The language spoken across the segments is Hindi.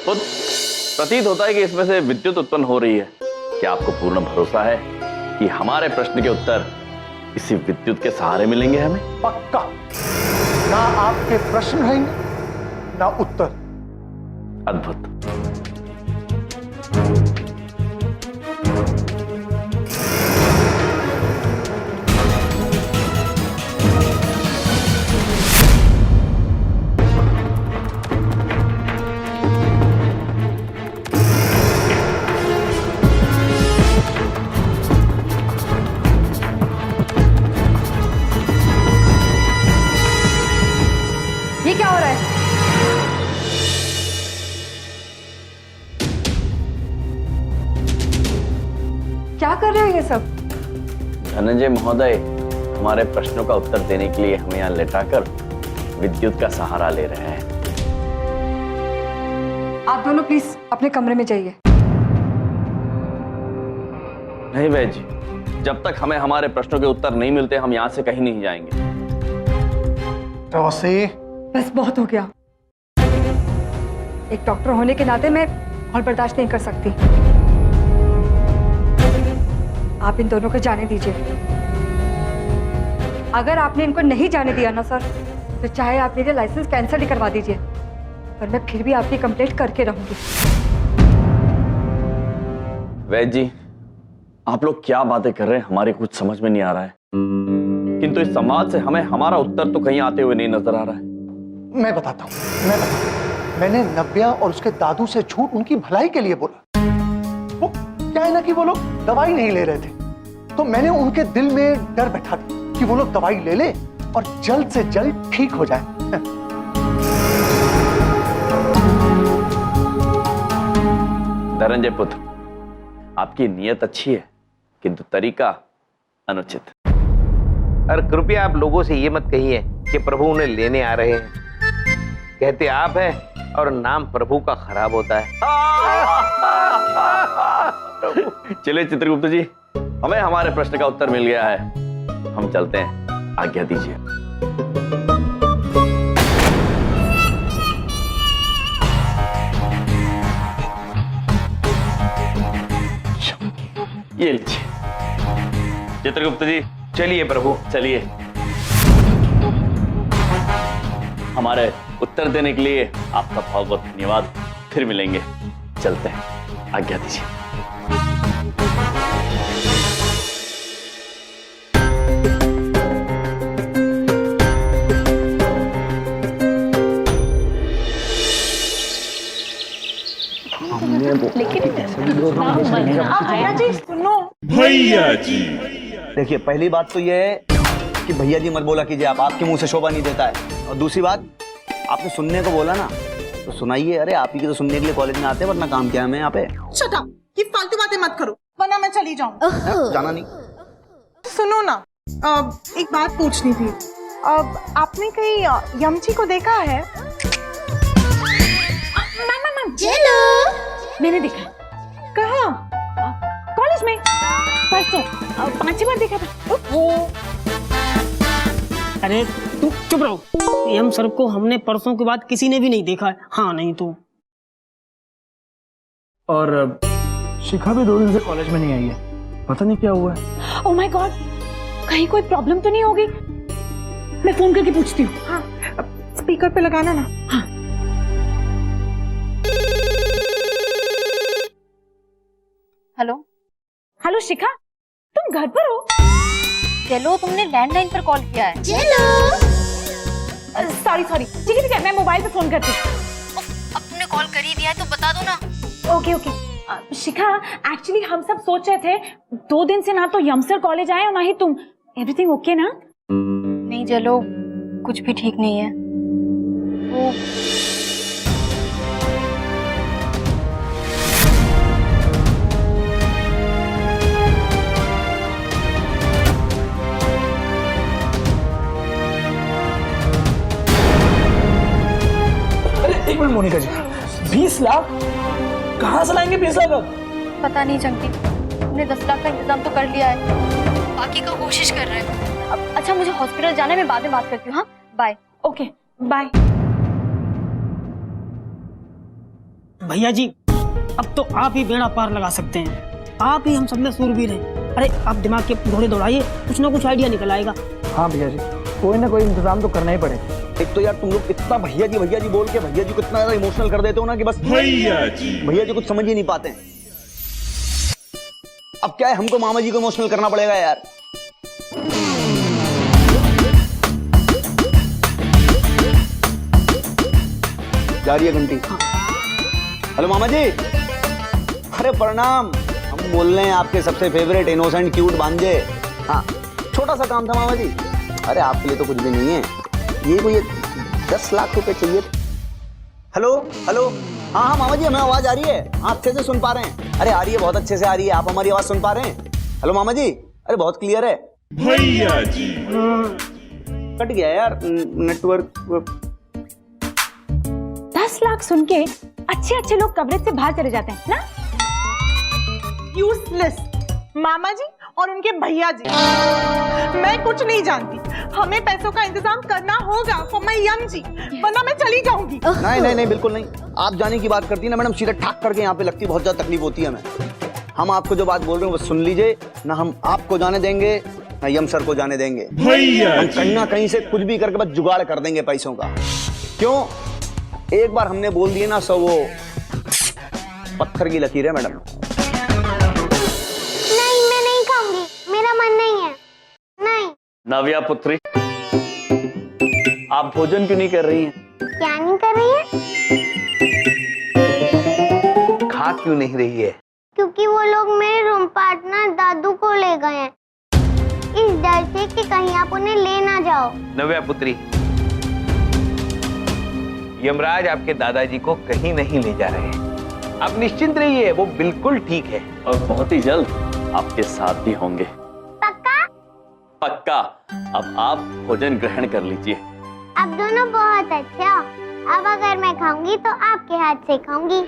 खुद प्रतीत होता है कि इसमें से विद्युत उत्पन्न हो रही है। क्या आपको पूर्ण भरोसा है कि हमारे प्रश्न के उत्तर इसी विद्युत के सहारे मिलेंगे हमें? पक्का। ना आपके प्रश्न रहेंगे ना उत्तर। अद्भुत। ये क्या हो रहा है? क्या कर रहे हो ये सब? धनंजय महोदय हमारे प्रश्नों का उत्तर देने के लिए हमें यहाँ लेटाकर विद्युत का सहारा ले रहे हैं। आप दोनों प्लीज अपने कमरे में जाइए। नहीं वैद्य जी, जब तक हमें हमारे प्रश्नों के उत्तर नहीं मिलते हम यहाँ से कहीं नहीं जाएंगे। रोसी, बस बहुत हो गया। एक डॉक्टर होने के नाते मैं और बर्दाश्त नहीं कर सकती। आप इन दोनों को जाने दीजिए। अगर आपने इनको नहीं जाने दिया ना सर, तो चाहे आप मेरे लाइसेंस कैंसिल ही करवा दीजिए, पर मैं फिर भी आपकी कंप्लेंट करके रहूंगी। वैद्य जी, आप लोग क्या बातें कर रहे हैं हमारे कुछ समझ में नहीं आ रहा है, किंतु इस संवाद से हमें हमारा उत्तर तो कहीं आते हुए नहीं नजर आ रहा है। मैं बताता हूँ। मैंने नव्या और उसके दादू से झूठ उनकी भलाई के लिए बोला। वो क्या है ना कि वो लोग दवाई नहीं ले रहे थे, तो मैंने उनके दिल में डर बैठा दिया कि वो लोग दवाई ले ले और जल्द से जल्द ठीक हो जाए। धनंजय पुत्र, आपकी नीयत अच्छी है किंतु तरीका अनुचित। और कृपया आप लोगों से ये मत कहिए कि प्रभु उन्हें लेने आ रहे हैं। कहते आप हैं और नाम प्रभु का खराब होता है। चलिए चित्रगुप्त जी, हमें हमारे प्रश्न का उत्तर मिल गया है, हम चलते हैं, आज्ञा दीजिए। ये लीजिए चित्रगुप्त जी। चलिए प्रभु, चलिए। हमारे उत्तर देने के लिए आपका बहुत बहुत धन्यवाद। फिर मिलेंगे, चलते हैं, आज्ञा दीजिए। भैया जी, देखिए, पहली बात तो ये है कि भैया जी मत बोला कीजिए, आप आपके मुंह से शोभा नहीं देता है। और दूसरी बात, आपने सुनने को बोला ना, तो सुनाइए। अरे आप ही के तो सुनने के लिए कॉलेज में आते हैं, वरना काम क्या है हमें यहाँ पे। शट अप, ये फालतू बातें मत करो वरना मैं चली जाऊँ। जाना नहीं। सुनो ना, एक बात पूछनी थी। आपने कहीं यमची को देखा है? चलो, मैंने देखा। कहाँ? कॉलेज में परसों 5 बार देखा था। अरे तुम चुप रहो। एम सर को हमने परसों के बाद किसी ने भी नहीं देखा है। हाँ नहीं तो। और शिखा भी 2 दिन से कॉलेज में नहीं आई है, पता नहीं क्या हुआ है। ओह माय गॉड, कहीं कोई प्रॉब्लम तो नहीं होगी? मैं फोन करके पूछती हूँ। हाँ, स्पीकर पे लगाना ना। हाँ। हेलो हेलो शिखा, तुम घर पर हो? चलो, तुमने लैंडलाइन पर कॉल किया है। सॉरी ठीक है, मैं मोबाइल पे फोन करती हूँ। अब तुमने कॉल कर ही दिया है तो बता दो ना। ओके शिखा, एक्चुअली हम सब सोच रहे थे 2 दिन से ना तो यमसर कॉलेज आए और ना ही तुम। एवरीथिंग ओके ना? नहीं चलो, कुछ भी ठीक नहीं है। वो एक मिनट मोनिका जी, 20 लाख कहाँ से लाएंगे? 20 लाख अब? पता नहीं चंकी, हमने 10 लाख का इंतजाम तो कर लिया है, बाकी का कोशिश कर रहे हैं। अच्छा, मुझे हॉस्पिटल जाना है, मैं बाद में बात करती हूँ। हाँ बाय। Okay bye. भैया जी अब तो आप ही बेड़ा पार लगा सकते हैं, आप ही हम सब में सूरबीर हैं। अरे आप दिमाग के घोड़े दौड़ाइए, कुछ ना कुछ आइडिया निकल आएगा। हाँ भैया जी, कोई ना कोई इंतजाम तो करना ही पड़ेगा। एक तो यार तुम लोग इतना भैया जी बोल के भैया जी को इतना ज्यादा इमोशनल कर देते हो ना कि बस भैया जी कुछ समझ ही नहीं पाते हैं। अब क्या है, हमको मामा जी को इमोशनल करना पड़ेगा यार। जा रही है घंटी। हेलो मामा जी, अरे प्रणाम। हम बोल रहे हैं आपके सबसे फेवरेट इनोसेंट क्यूट भांजे। हाँ छोटा सा काम था मामा जी। अरे आपके लिए तो कुछ भी नहीं है, ये कोई 10 लाख रुपए चाहिए। हेलो हेलो, हाँ हाँ मामा जी हमें आवाज आ रही है, आप अच्छे से सुन पा रहे हैं? अरे आ रही है, बहुत अच्छे से आ रही है। आप हमारी आवाज सुन पा रहे हैं? हेलो मामा जी, अरे बहुत क्लियर है। भैया जी कट गया यार नेटवर्क। 10 लाख सुन के अच्छे अच्छे लोग कवरेज से बाहर चले जाते हैं ना। यूजलेस मामा जी और उनके भैया जी। मैं कुछ नहीं जानती, हमें पैसों का इंतजाम करना होगा फॉर माय यम जी, वरना मैं चली जाऊंगी। नहीं बिल्कुल नहीं। आप जाने की बात करती है ना मैडम, सीधा ठाक करके यहाँ पे लगती है, बहुत ज्यादा तकलीफ होती है हमें। हम आपको जो बात बोल रहे हैं वो सुन लीजिए ना, हम आपको जाने देंगे ना यम सर को जाने देंगे। हम कहीं ना कहीं से कुछ भी करके बस जुगाड़ कर देंगे पैसों का। क्यों, एक बार हमने बोल दिए ना सो वो पत्थर की लकीर है मैडम। नहीं, मैं नहीं खाऊंगी, मेरा मन नहीं है। नहीं। नव्या पुत्री, आप भोजन क्यों नहीं कर रही हैं? क्या नहीं कर रही है? खा क्यों नहीं रही है? क्योंकि वो लोग मेरे रूम पार्टनर दादू को ले गए हैं, इस डर से कि कहीं आप उन्हें ले ना जाओ। नव्या पुत्री, यमराज आपके दादाजी को कहीं नहीं ले जा रहे हैं, आप निश्चिंत रहिए, वो बिल्कुल ठीक है और बहुत ही जल्द आपके साथ भी होंगे। पक्का? पक्का। अब आप भोजन ग्रहण कर लीजिए। आप दोनों बहुत अच्छे हो। अब अगर मैं खाऊंगी तो आपके हाथ से खाऊंगी।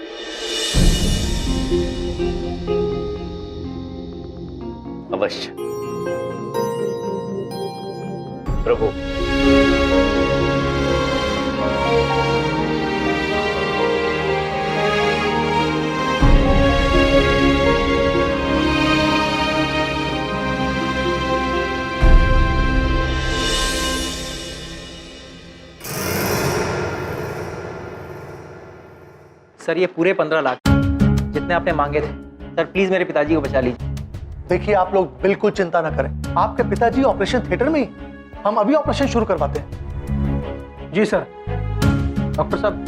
अवश्य। प्रभु सर ये पूरे 15 लाख जितने आपने मांगे थे। सर प्लीज मेरे पिताजी को बचा लीजिए। देखिए आप लोग बिल्कुल चिंता ना करें, आपके पिताजी ऑपरेशन थिएटर में ही, हम अभी ऑपरेशन शुरू करवाते हैं। जी सर। डॉक्टर साहब,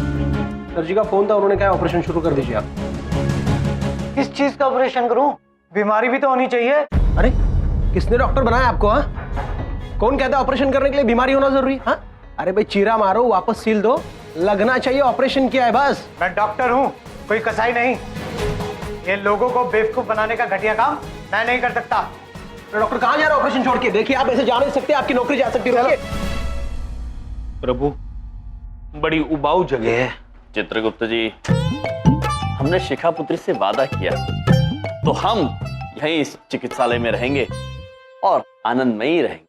सर जी का फोन था, उन्होंने कहा ऑपरेशन शुरू कर दीजिए आप। किस चीज का ऑपरेशन करूं? बीमारी भी तो होनी चाहिए। अरे किसने डॉक्टर बनाया आपको? हाँ, कौन कहता है ऑपरेशन करने के लिए बीमारी होना जरूरी? हाँ, अरे भाई चीरा मारो, वापस सील दो, लगना चाहिए ऑपरेशन किया है बस। मैं डॉक्टर हूँ, कोई कसाई नहीं। ये लोगों को बेवकूफ बनाने का घटिया काम मैं नहीं कर सकता। तो डॉक्टर कहाँ जा रहे हो ऑपरेशन छोड़ के? देखिए आप ऐसे जा नहीं सकते, आपकी नौकरी जा सकती है। प्रभु बड़ी उबाऊ जगह है। चित्रगुप्त जी, हमने शिखा पुत्री से वादा किया तो हम यहीं इस चिकित्सालय में रहेंगे और आनंदमयी रहेंगे।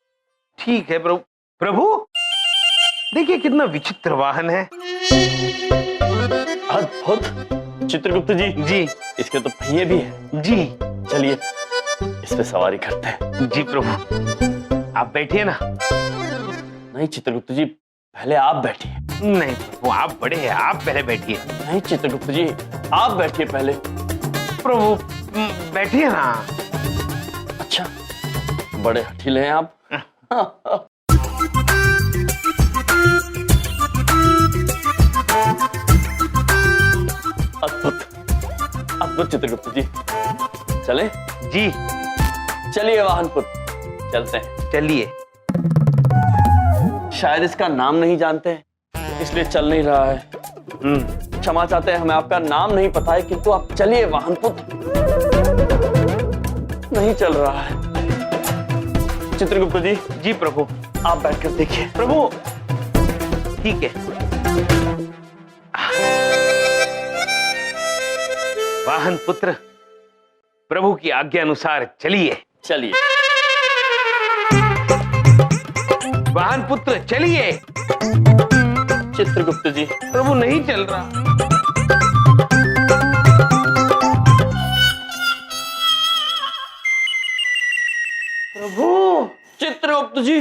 ठीक है प्रभु। प्रभु देखिए कितना विचित्र वाहन है। अद्भुत। चित्रगुप्त जी, जी इसके तो पहिए भी हैं। जी चलिए इस पे सवारी करते हैं। जी प्रभु, आप बैठिए ना। नहीं चित्रगुप्त जी, पहले आप बैठिए। नहीं प्रभु, आप बड़े हैं, आप पहले बैठिए। नहीं चित्रगुप्त जी, आप बैठिए पहले। प्रभु बैठिए ना। अच्छा, बड़े हठीले हैं आप। अद्भुत अद्भुत चित्रगुप्त जी, चले? जी चलिए वाहनपुत्र, चलते हैं। चलिए। शायद इसका नाम नहीं जानते हैं इसलिए चल नहीं रहा है। क्षमा चाहते हैं, हमें आपका नाम नहीं पता है, किंतु आप चलिए वाहनपुत्र। नहीं चल रहा है। चित्रगुप्त जी। जी प्रभु। आप बैठकर देखिए। प्रभु ठीक है। वाहन पुत्र, प्रभु की आज्ञा अनुसार चलिए। चलिए वाहन पुत्र चलिए। चित्रगुप्त जी। प्रभु नहीं चल रहा।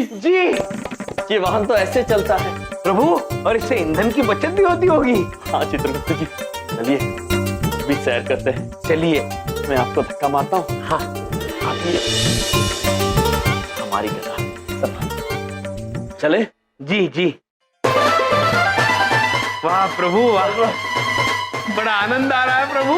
जी ये वाहन तो ऐसे चलता है। प्रभु, और इससे ईंधन की बचत भी होती होगी। हाँ चित्रगुप्त जी, चलिए भी सैर करते हैं। चलिए। मैं आपको धक्का मारता हूँ। हाँ, आप ये हमारी गदा सब चले। जी जी। वाह प्रभु वाह, बड़ा आनंद आ रहा है प्रभु।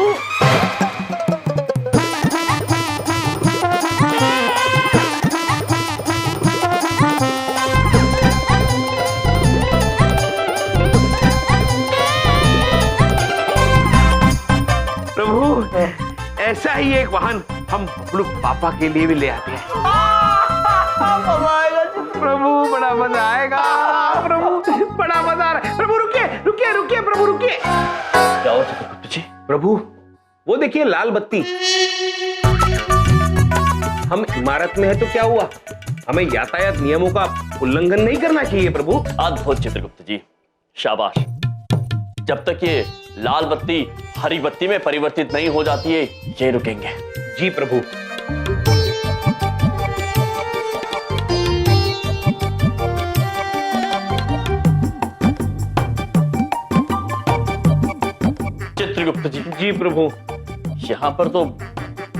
प्रभु, ऐसा ही एक वाहन हम बबलू पापा के लिए भी ले आते हैं। प्रभु, बड़ा मजा आएगा। प्रभु, बड़ा मजा आ रहा है। प्रभु रुकिए रुकिए रुकिए, प्रभु रुकिए। जाओ चित्रगुप्त जी। प्रभु, वो देखिए लाल बत्ती। हम इमारत में है तो क्या हुआ, हमें यातायात नियमों का उल्लंघन नहीं करना चाहिए प्रभु। अद्भुत चित्रगुप्त जी, शाबाश। जब तक ये लाल बत्ती हरी बत्ती में परिवर्तित नहीं हो जाती है, ये रुकेंगे। जी प्रभु। चित्रगुप्त जी। जी प्रभु। यहाँ पर तो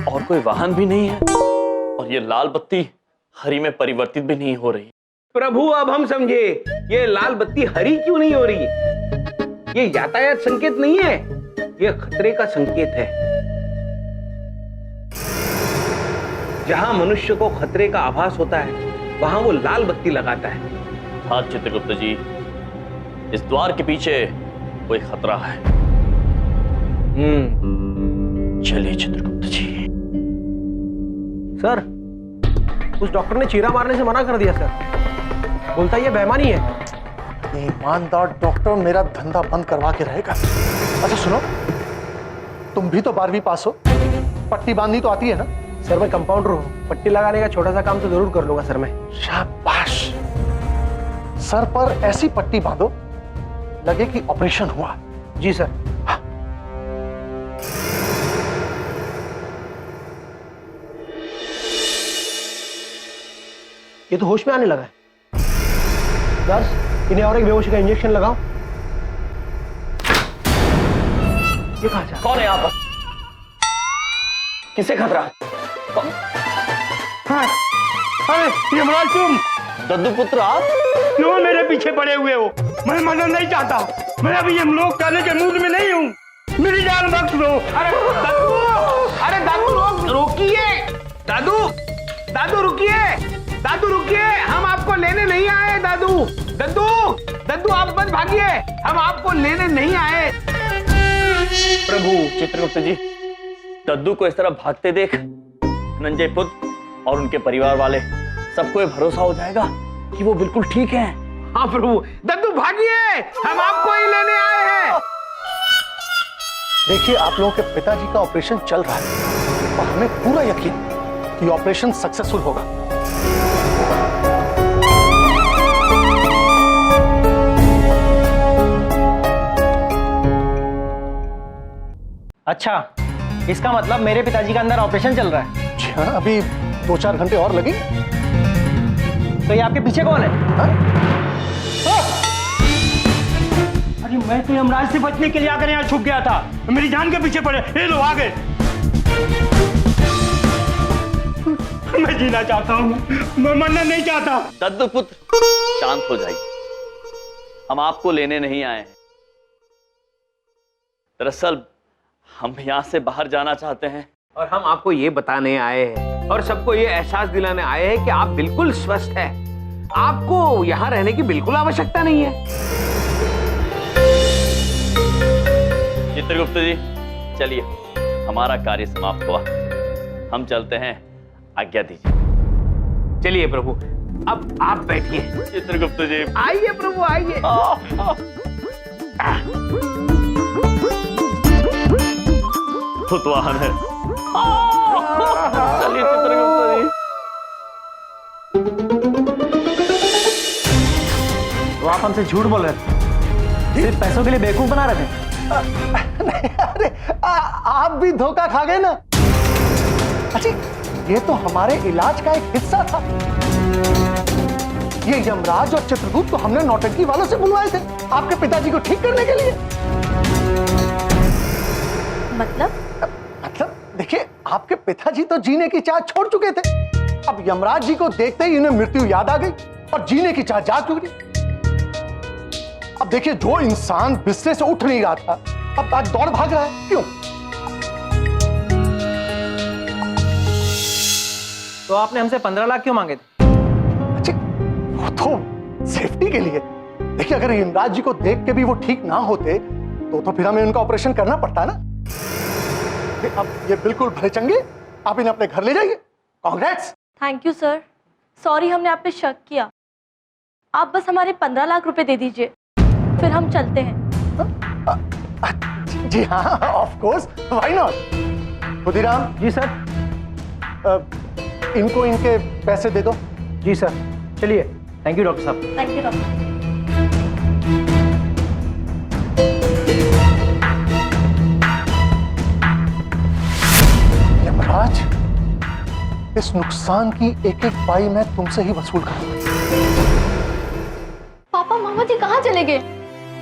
और कोई वाहन भी नहीं है और ये लाल बत्ती हरी में परिवर्तित भी नहीं हो रही। प्रभु, अब हम समझे ये लाल बत्ती हरी क्यों नहीं हो रही। ये यातायात संकेत नहीं है, ये खतरे का संकेत है। जहां मनुष्य को खतरे का आभास होता है, वहां वो लाल बत्ती लगाता है। हाँ चित्रगुप्त जी, इस द्वार के पीछे कोई खतरा है। चलिए चित्रगुप्त जी। सर, उस डॉक्टर ने चीरा मारने से मना कर दिया सर, बोलता ये बेईमानी है। ईमानदार डॉक्टर मेरा धंधा बंद करवा के रहेगा। अच्छा सुनो, तुम भी तो 12वीं पास हो, पट्टी बांधनी तो आती है ना? सर मैं कंपाउंडर हूँ, पट्टी लगाने का छोटा सा काम तो जरूर कर लूंगा सर मैं। शाबाश। सर पर ऐसी पट्टी बांधो लगे कि ऑपरेशन हुआ। जी सर। हाँ। ये तो होश में आने लगा है। दर्श, इन्हें और एक बेहोशी का इंजेक्शन लगाओ। ये कहाँ जा? कौन है यहाँ पर? किसे खतरा? हाँ, अरे यमराज तुम? दद्दू पुत्र आप? क्यों मेरे पीछे पड़े हुए हो? मैं मरना नहीं चाहता, मैं अभी यमलोक जाने के मूड में नहीं हूँ, मेरी जान बख्श दो। अरे दादू, अरे दादू रोकिए। दादू, दादू रुकिए, दादू रुकिए, हम आपको लेने नहीं आए। दादू, दद्दू, दद्दू आप मत भागिए, हम आपको लेने नहीं आए। प्रभु चित्रगुप्त जी, दद्दू को इस तरह भागते देख धनंजय पुत्र और उनके परिवार वाले सबको ये भरोसा हो जाएगा कि वो बिल्कुल ठीक हैं। हाँ प्रभु, दद्दू भागिए, हम आपको ही लेने आए हैं। देखिए, आप लोगों के पिताजी का ऑपरेशन चल रहा है और हमें पूरा यकीन कि ऑपरेशन सक्सेसफुल होगा। अच्छा, इसका मतलब मेरे पिताजी का अंदर ऑपरेशन चल रहा है। जी हाँ, अभी 2-4 घंटे और लगेंगे। तो ये आपके पीछे कौन है? हाँ? अरे मैं तो यमराज से बचने के लिए आकर यहाँ छुप गया था, मेरी जान के पीछे पड़े। ये लो आ गए। मैं जीना चाहता हूँ, मैं मरना नहीं चाहता। दद्दू पुत्र शांत हो जाइए, हम आपको लेने नहीं आए हैं। दरअसल हम यहाँ से बाहर जाना चाहते हैं और हम आपको ये बताने आए हैं और सबको ये एहसास दिलाने आए हैं कि आप बिल्कुल स्वस्थ हैं, आपको यहाँ रहने की बिल्कुल आवश्यकता नहीं है। चित्रगुप्त जी, चलिए, हमारा कार्य समाप्त हुआ, हम चलते हैं, आज्ञा दीजिए। चलिए प्रभु, अब आप बैठिए। चित्रगुप्त जी, आइए प्रभु आइए। भूतवाहन है। चलिए चित्रगुप्त जी। तो आप हमसे झूठ बोल रहे थे, सिर्फ पैसों के लिए बेवकूफ बना रहे थे। नहीं, अरे आप भी धोखा खा गए ना। अच्छा, ये तो हमारे इलाज का एक हिस्सा था। ये यमराज और चित्रगुप्त तो हमने नौटंकी वालों से बुलवाए थे आपके पिताजी को ठीक करने के लिए। मतलब देखिए, आपके पिताजी तो जीने की चाह छोड़ चुके थे। अब यमराज जी को देखते ही इन्हें मृत्यु याद आ गई और जीने की चाह जाग चुकी। अब देखिए, जो इंसान बिस्तर से उठ नहीं रहा था अब आज दौड़ भाग रहा है, क्यों? तो आपने हमसे 15 लाख क्यों मांगे थे? अच्छा, वो तो सेफ्टी के लिए। देखिए, अगर यमराज जी को देख के भी वो ठीक ना होते तो फिर हमें उनका ऑपरेशन करना पड़ता ना। अब ये बिल्कुल भले चंगे, आप इन्हें अपने घर ले जाइए। Congrats. Thank you sir, sorry हमने आप पे शक किया। आप बस हमारे 15 लाख रुपए दे दीजिए, फिर हम चलते हैं। जी हाँ, of course, why not. Khudiram. जी सर। इनको इनके पैसे दे दो। जी सर, चलिए। थैंक यू डॉक्टर साहब। Thank you doctor. यमराज, इस नुकसान की एक एक पाई मैं तुमसे ही वसूल करूंगा। पापा मामा जी कहाँ चले गए?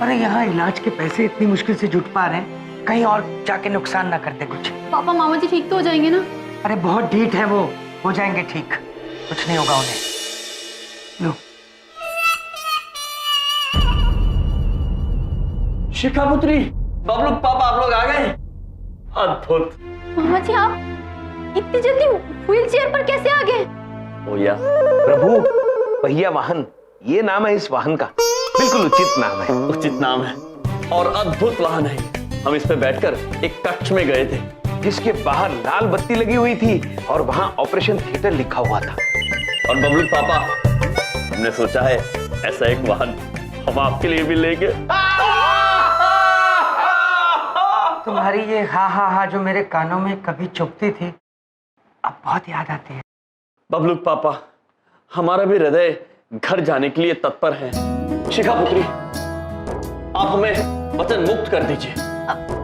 अरे यहाँ इलाज के पैसे इतनी मुश्किल से जुट पा रहे हैं, कहीं और जाके नुकसान ना कर दे कुछ। पापा मामा जी ठीक तो हो जाएंगे ना? अरे बहुत ढीठ है वो, हो जाएंगे ठीक, कुछ नहीं होगा उन्हें। लो। शिखा पुत्री, बबलू पापा आप लोग आ गए? अद्भुत। मामा जी आप इतनी जल्दी व्हील चेयर पर कैसे आ गए? भैया प्रभु, पहिया वाहन, ये नाम है इस वाहन का, बिल्कुल उचित नाम है। उचित नाम है और अद्भुत वाहन है। हम इस पे बैठकर एक कक्ष में गए थे जिसके बाहर लाल बत्ती लगी हुई थी और वहां ऑपरेशन थिएटर लिखा हुआ था। और बबलू पापा, हमने सोचा है ऐसा एक वाहन हम आपके लिए भी लेंगे। तुम्हारी ये हा हा हा जो मेरे कानों में कभी चुभती थी, अब बहुत याद आती है। बबलू पापा, हमारा भी हृदय घर जाने के लिए तत्पर है। शिखा पुत्री, आप हमें वचन मुक्त कर दीजिए।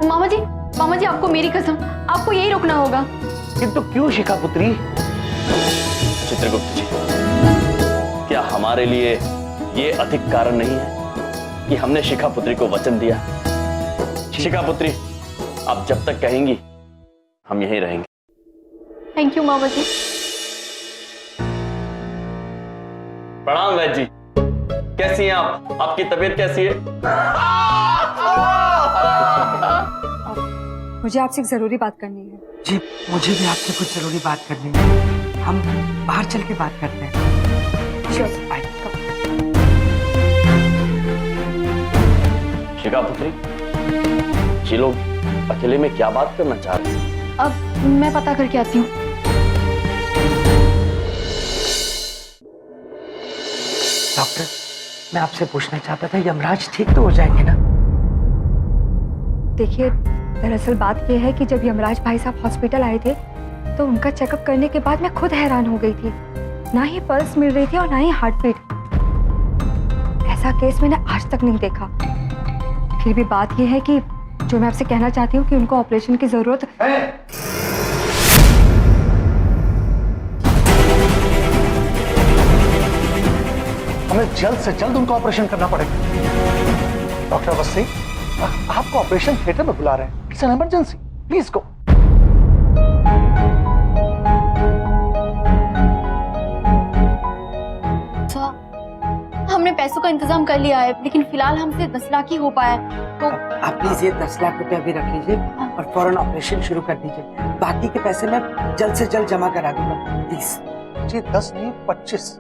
मामा जी आपको मेरी कसम, आपको यही रोकना होगा। किंतु क्यों शिखा पुत्री? चित्रगुप्त जी, क्या हमारे लिए ये अधिक कारण नहीं है कि हमने शिखा पुत्री को वचन दिया? शिखा पुत्री, आप जब तक कहेंगी हम यहीं रहेंगे। थैंक यू मामा जी। प्रणाम वैद्य जी, कैसी हैं आप? आपकी तबीयत कैसी है? मुझे आपसे एक जरूरी बात करनी है। जी, मुझे भी आपसे कुछ जरूरी बात करनी है, हम बाहर चल के बात करते हैं। श्योर। शिखा पुत्री, ये लोग अकेले में क्या बात करना चाह रहे हैं? अब मैं पता करके आती हूँ। डॉक्टर, मैं आपसे पूछना चाहता था, यमराज ठीक तो हो जाएंगे ना? देखिए, दरअसल बात यह है कि जब यमराज भाई साहब हॉस्पिटल आए थे तो उनका चेकअप करने के बाद मैं खुद हैरान हो गई थी। ना ही पल्स मिल रही थी और ना ही हार्ट बीट। ऐसा केस मैंने आज तक नहीं देखा। फिर भी बात यह है कि जो मैं आपसे कहना चाहती हूँ कि उनको ऑपरेशन की जरूरत है। हमें जल्द से जल्द उनका ऑपरेशन करना पड़ेगा। डॉक्टर अवस्थी, आपको ऑपरेशन थिएटर में बुला रहे हैं। It's an emergency, please go. हमने पैसों का इंतजाम कर लिया है, लेकिन फिलहाल हमसे 10 लाख ही हो पाया है। तो आप प्लीज ये 10 लाख रुपए अभी रख लीजिए और फौरन ऑपरेशन शुरू कर दीजिए। बाकी के पैसे मैं जल्द से जल्द जमा करा दूंगा, प्लीज। जी 10 नहीं 25।